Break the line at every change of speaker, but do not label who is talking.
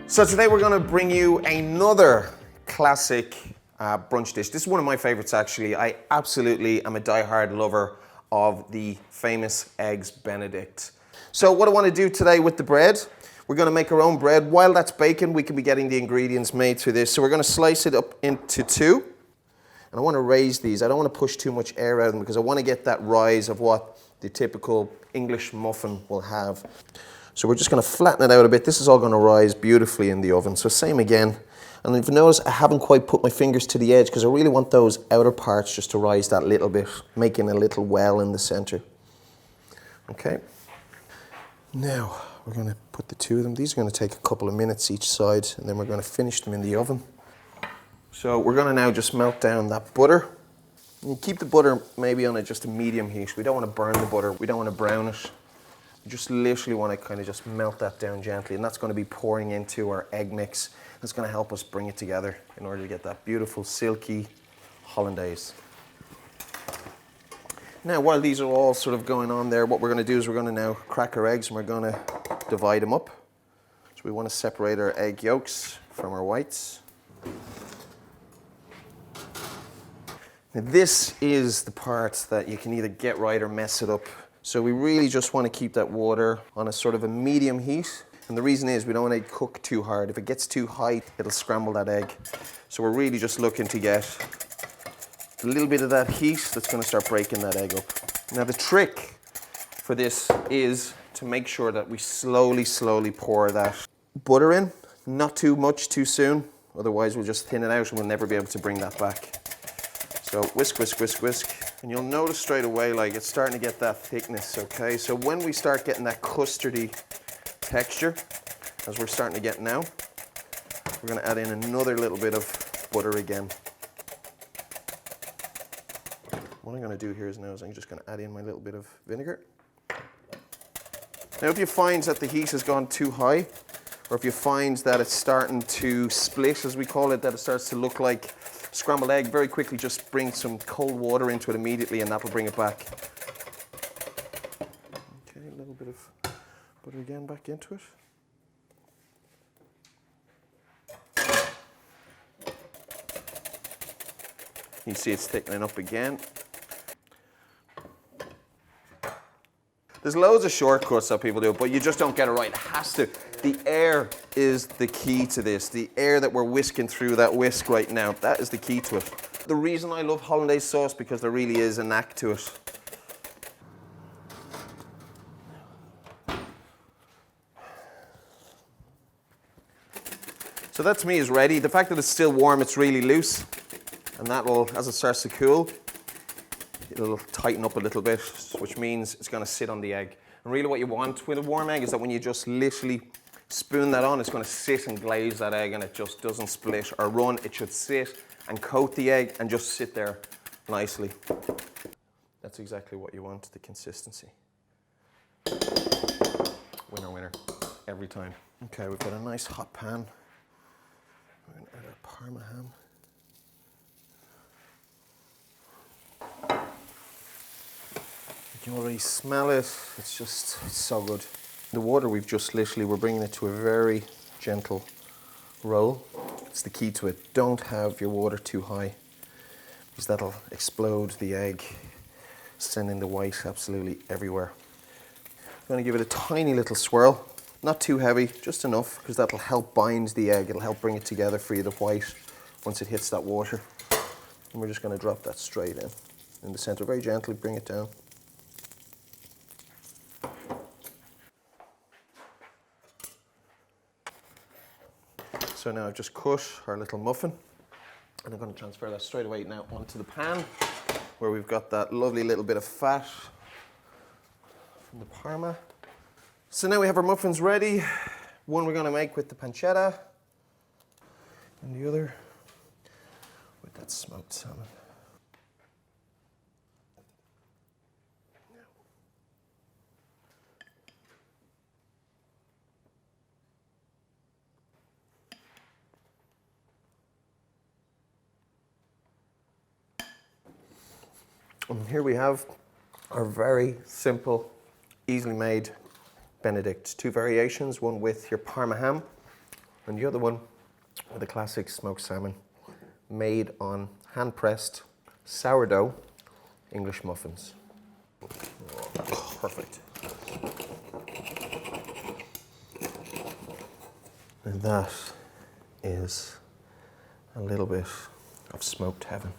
So today we're going to bring you another classic brunch dish. This is one of my favorites actually. I absolutely am a die-hard lover of the famous eggs Benedict. So what I want to do today with the bread, we're going to make our own bread. While that's baking, we can be getting the ingredients made through this. So we're going to slice it up into two. And I want to raise these. I don't want to push too much air out of them because I want to get that rise of what the typical English muffin will have. So we're just going to flatten it out a bit. This is all going to rise beautifully in the oven. So same again. And if you notice, I haven't quite put my fingers to the edge because I really want those outer parts just to rise that little bit, making a little well in the center. Okay. Now we're going to put the two of them. These are going to take a couple of minutes each side, and then we're going to finish them in the oven. So we're going to now just melt down that butter. You keep the butter maybe on just a medium heat. We don't want to burn the butter. We don't want to brown it. You just literally want to kind of just melt that down gently, and that's going to be pouring into our egg mix. That's going to help us bring it together in order to get that beautiful silky hollandaise. Now while these are all sort of going on there, what we're going to do is we're going to now crack our eggs and we're going to divide them up. So we want to separate our egg yolks from our whites. Now this is the part that you can either get right or mess it up. So we really just want to keep that water on a sort of a medium heat. And the reason is we don't want to cook too hard. If it gets too high, it'll scramble that egg. So we're really just looking to get a little bit of that heat that's going to start breaking that egg up. Now the trick for this is to make sure that we slowly pour that butter in. Not too much too soon. Otherwise we'll just thin it out and we'll never be able to bring that back. So whisk, whisk, whisk, whisk. And you'll notice straight away, like it's starting to get that thickness, okay? So when we start getting that custardy texture, as we're starting to get now, we're gonna add in another little bit of butter again. What I'm gonna do here is now is I'm just gonna add in my little bit of vinegar. Now if you find that the heat has gone too high, or if you find that it's starting to split, as we call it, that it starts to look like scrambled egg, very quickly just bring some cold water into it immediately and that will bring it back. Okay, a little bit of butter again back into it. You see it's thickening up again. There's loads of shortcuts that people do, but you just don't get it right. It has to. The air is the key to this. The air that we're whisking through that whisk right now, that is the key to it. The reason I love hollandaise sauce, because there really is a knack to it. So that to me is ready. The fact that it's still warm, it's really loose. And that will, as it starts to cool, it'll tighten up a little bit, which means it's going to sit on the egg. And really what you want with a warm egg is that when you just literally spoon that on, it's going to sit and glaze that egg and it just doesn't split or run. It should sit and coat the egg and just sit there nicely. That's exactly what you want, the consistency. Winner, winner, every time. Okay, we've got a nice hot pan. We're going to add our Parma ham. You can already smell it. It's so good. The water we're bringing it to a very gentle roll. It's the key to it. Don't have your water too high because that'll explode the egg, sending the white absolutely everywhere. I'm going to give it a tiny little swirl, not too heavy, just enough because that'll help bind the egg. It'll help bring it together for you, the white, once it hits that water. And we're just going to drop that straight in the center, very gently, bring it down. So now I've just cut our little muffin and I'm going to transfer that straight away now onto the pan where we've got that lovely little bit of fat from the Parma. So now we have our muffins ready. One we're going to make with the pancetta and the other with that smoked salmon. And here we have our very simple, easily made Benedict. Two variations, one with your Parma ham And the other one with the classic smoked salmon made on hand-pressed sourdough English muffins. Oh, perfect. And that is a little bit of smoked heaven.